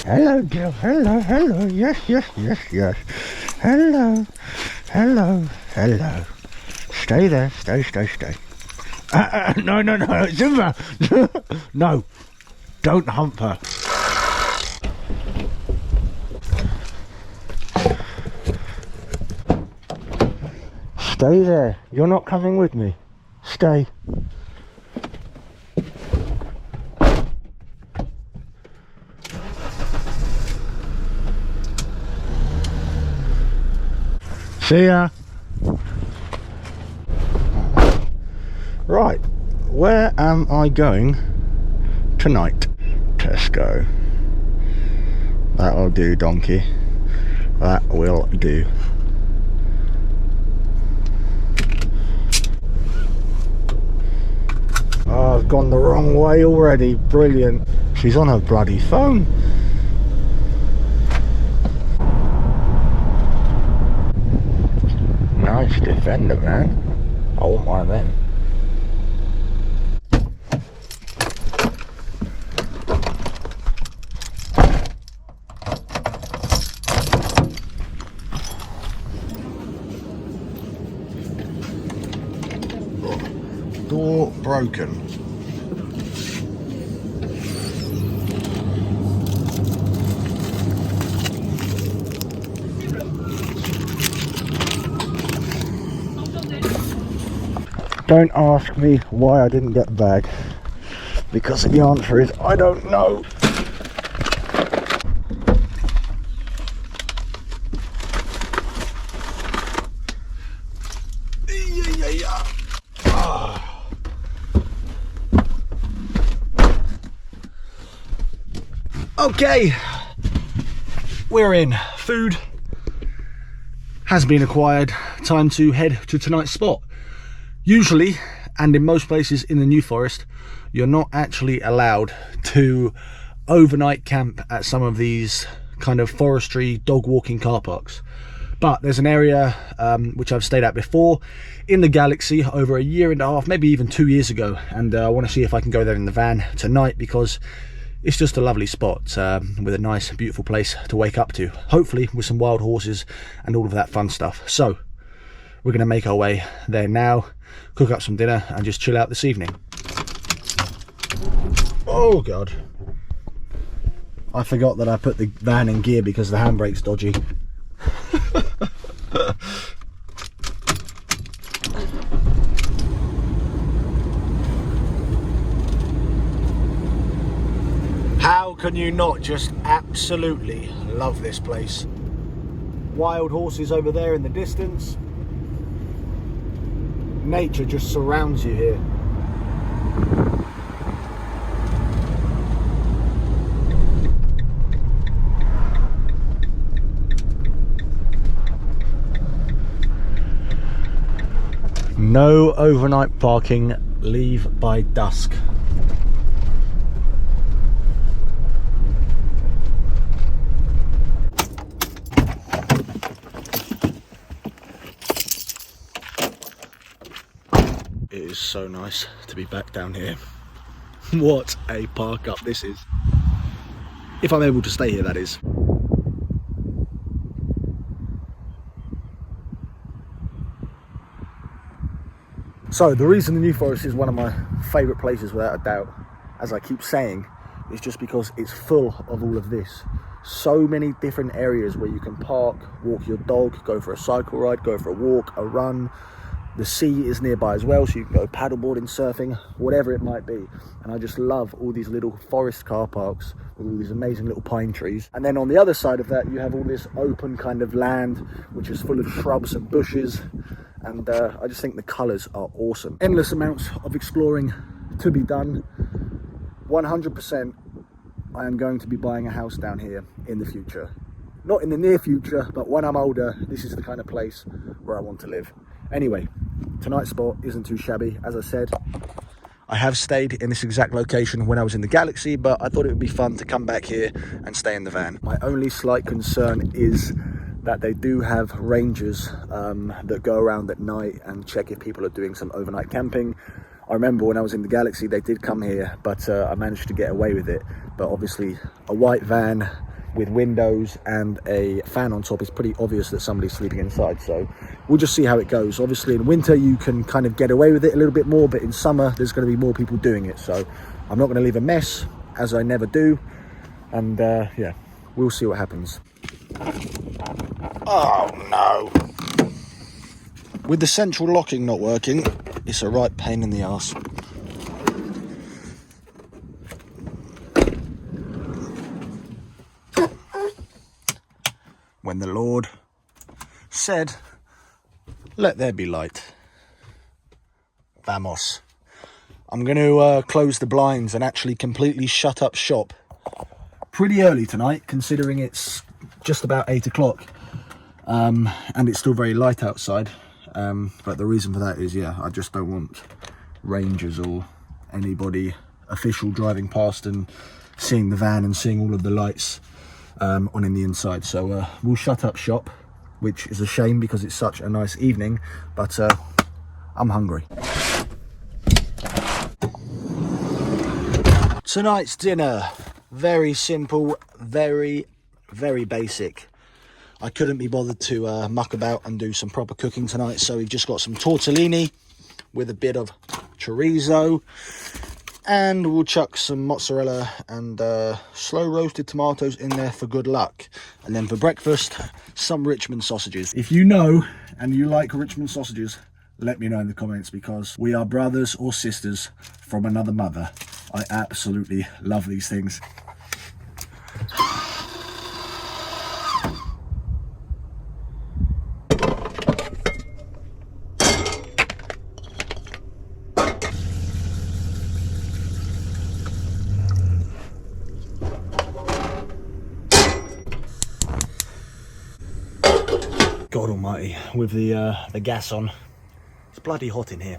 Hello, Jill. Hello, hello. Yes, yes, yes, yes. Hello, hello, hello. Stay there. Stay, stay, stay. No, no, no. Zimmer. No. Don't hump her. Stay there. You're not coming with me. Stay. See ya. Right, where am I going tonight? Tesco. That'll do, donkey. That will do. Oh, I've gone the wrong way already. Brilliant. She's on her bloody phone. Nice Defender, man. I want one of them. Door broken. Don't ask me why I didn't get the bag, because the answer is I don't know. Okay, we're in. Food has been acquired. Time to head to tonight's spot. Usually, and in most places in the New Forest, you're not actually allowed to overnight camp at some of these kind of forestry dog walking car parks. But there's an area which I've stayed at before in the Galaxy over a year and a half, maybe even 2 years ago, and I want to see if I can go there in the van tonight, because it's just a lovely spot with a nice beautiful place to wake up to, hopefully with some wild horses and all of that fun stuff. So we're going to make our way there now, cook up some dinner and just chill out this evening. Oh god, I forgot that I put the van in gear because the handbrake's dodgy. How can you not just absolutely love this place? Wild horses over there in the distance. Nature just surrounds you here. No overnight parking, leave by dusk. It is so nice to be back down here. What a park up this is. If I'm able to stay here, that is. So the reason the New Forest is one of my favourite places without a doubt, as I keep saying, is just because it's full of all of this. So many different areas where you can park, walk your dog, go for a cycle ride, go for a walk, a run. The sea is nearby as well, so you can go paddleboarding, surfing, whatever it might be. And I just love all these little forest car parks with all these amazing little pine trees. And then on the other side of that, you have all this open kind of land, which is full of shrubs and bushes. And I just think the colours are awesome. Endless amounts of exploring to be done. 100%, I am going to be buying a house down here in the future. Not in the near future, but when I'm older, this is the kind of place where I want to live. Anyway, tonight's spot isn't too shabby. As I said, I have stayed in this exact location when I was in the Galaxy, but I thought it would be fun to come back here and stay in the van. My only slight concern is that they do have rangers that go around at night and check if people are doing some overnight camping. I remember when I was in the Galaxy, they did come here, but I managed to get away with it. But obviously, a white van, with windows and a fan on top, it's pretty obvious that somebody's sleeping inside. So we'll just see how it goes. Obviously in winter you can kind of get away with it a little bit more, but in summer there's going to be more people doing it. So I'm not going to leave a mess, as I never do. And yeah, we'll see what happens. Oh no. With the central locking not working, it's a right pain in the arse. When the Lord said, let there be light. Vamos. I'm going to close the blinds and actually completely shut up shop pretty early tonight, considering it's just about 8 o'clock and it's still very light outside. But the reason for that is, yeah, I just don't want rangers or anybody official driving past and seeing the van and seeing all of the lights on in the inside. So we'll shut up shop, which is a shame because it's such a nice evening, but I'm hungry. Tonight's dinner, very simple, very basic. I couldn't be bothered to muck about and do some proper cooking tonight, so we've just got some tortellini with a bit of chorizo, and we'll chuck some mozzarella and slow roasted tomatoes in there for good luck. And then for breakfast, some Richmond sausages. If you know and you like Richmond sausages, let me know in the comments, because we are brothers or sisters from another mother. I absolutely love these things. God almighty, with the gas on, it's bloody hot in here.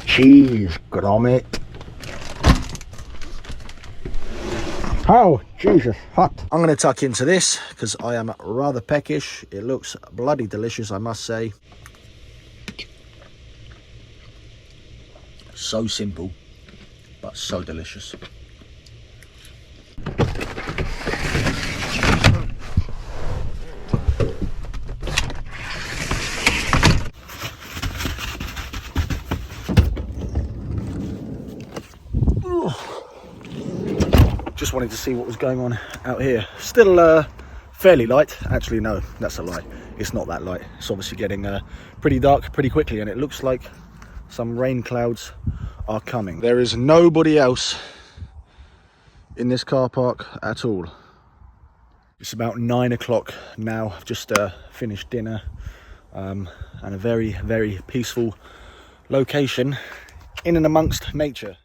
Cheese grommet. Oh, Jesus, hot. I'm going to tuck into this because I am rather peckish. It looks bloody delicious, I must say. So simple, but so delicious. Just wanted to see what was going on out here. Still fairly light. Actually, no, that's a lie. It's not that light. It's obviously getting pretty dark pretty quickly, and it looks like some rain clouds are coming. There is nobody else in this car park at all. It's about 9 o'clock now. I've just finished dinner and a very peaceful location in and amongst nature.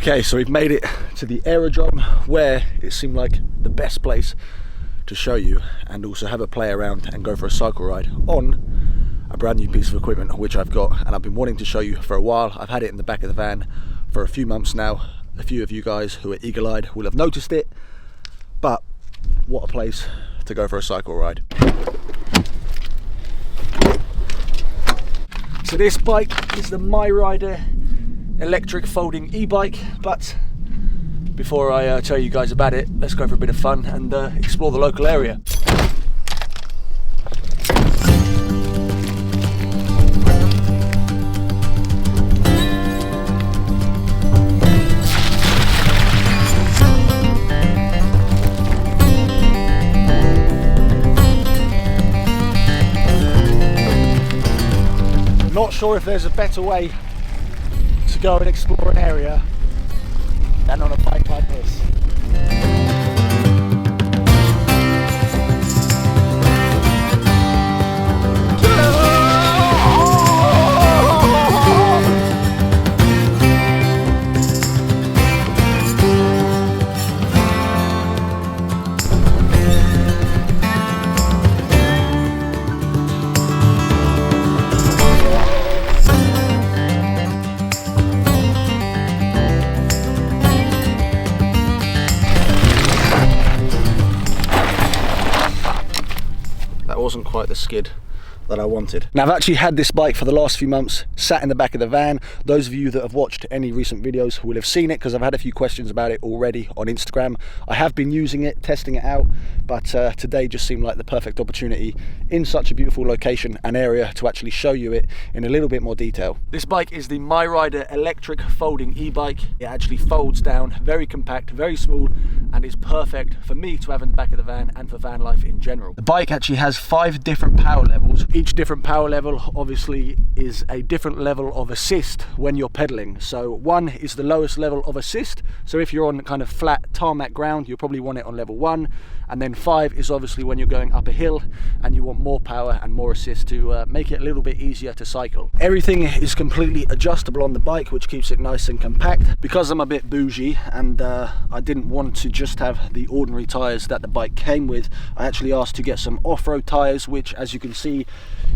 Okay, so we've made it to the aerodrome, where it seemed like the best place to show you and also have a play around and go for a cycle ride on a brand new piece of equipment which I've got and I've been wanting to show you for a while. I've had it in the back of the van for a few months now. A few of you guys who are eagle-eyed will have noticed it, but what a place to go for a cycle ride. So this bike is the MiRider Electric Folding Ebike, but before I tell you guys about it, let's go for a bit of fun and explore the local area. Not sure if there's a better way to go and explore an area than on a bike like this. Wasn't quite the skid that I wanted. Now I've actually had this bike for the last few months, sat in the back of the van. Those of you that have watched any recent videos will have seen it because I've had a few questions about it already on Instagram. I have been using it, testing it out, but today just seemed like the perfect opportunity in such a beautiful location and area to actually show you it in a little bit more detail. This bike is the MiRider Electric Folding Ebike. It actually folds down, very compact, very small, and is perfect for me to have in the back of the van and for van life in general. The bike actually has 5 different power levels. Each different power level obviously is a different level of assist when you're pedaling. So 1 is the lowest level of assist, so if you're on kind of flat tarmac ground you'll probably want it on level 1, and then 5 is obviously when you're going up a hill and you want more power and more assist to make it a little bit easier to cycle. Everything is completely adjustable on the bike, which keeps it nice and compact. Because I'm a bit bougie and I didn't want to just have the ordinary tyres that the bike came with, I actually asked to get some off-road tyres, which as you can see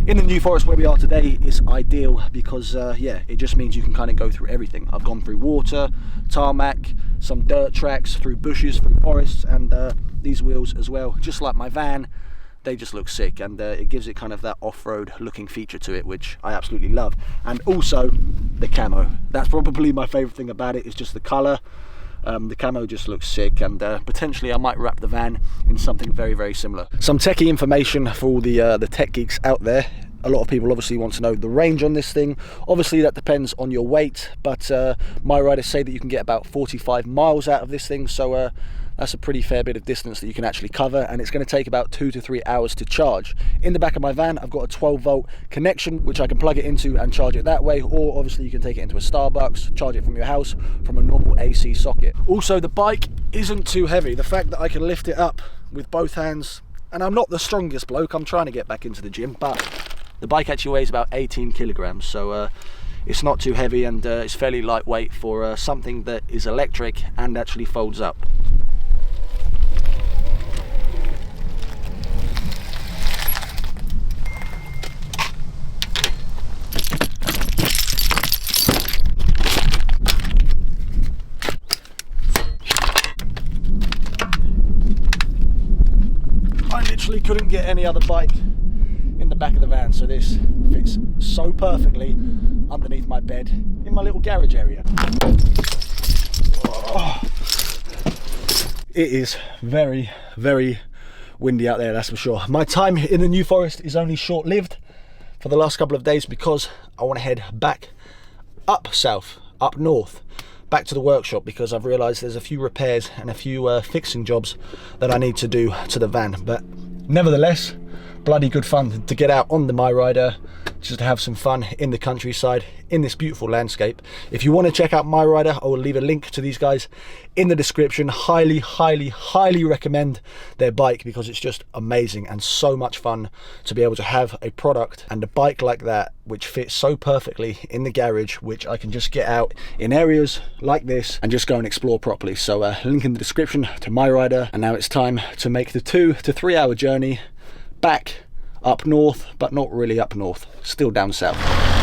in the New Forest where we are today is ideal because yeah, it just means you can kind of go through everything. I've gone through water, tarmac, some dirt tracks, through bushes, through forests, and these wheels as well, just like my van, they just look sick, and it gives it kind of that off-road looking feature to it, which I absolutely love. And also the camo, that's probably my favorite thing about it, is just the color. The camo just looks sick, and potentially I might wrap the van in something very, very similar. Some techie information for all the tech geeks out there. A lot of people obviously want to know the range on this thing. Obviously that depends on your weight, but MiRiders say that you can get about 45 miles out of this thing, so that's a pretty fair bit of distance that you can actually cover, and it's going to take about 2 to 3 hours to charge. In the back of my van I've got a 12-volt connection which I can plug it into and charge it that way, or obviously you can take it into a Starbucks, charge it from your house from a normal AC socket. Also, the bike isn't too heavy. The fact that I can lift it up with both hands, and I'm not the strongest bloke, I'm trying to get back into the gym, but the bike actually weighs about 18 kilograms, so it's not too heavy, and it's fairly lightweight for something that is electric and actually folds up. Couldn't get any other bike in the back of the van, so this fits so perfectly underneath my bed in my little garage area. Oh. It is very, very windy out there, that's for sure. My time in the New Forest is only short-lived for the last couple of days because I want to head back up south, up north, back to the workshop, because I've realised there's a few repairs and a few fixing jobs that I need to do to the van. But nevertheless, bloody good fun to get out on the MiRider just to have some fun in the countryside, in this beautiful landscape. If you want to check out MiRiDER, I will leave a link to these guys in the description. Highly, highly, highly recommend their bike because it's just amazing and so much fun to be able to have a product and a bike like that which fits so perfectly in the garage, which I can just get out in areas like this and just go and explore properly. So link in the description to MiRiDER, and now it's time to make the 2 to 3 hour journey back up north, but not really up north, still down south.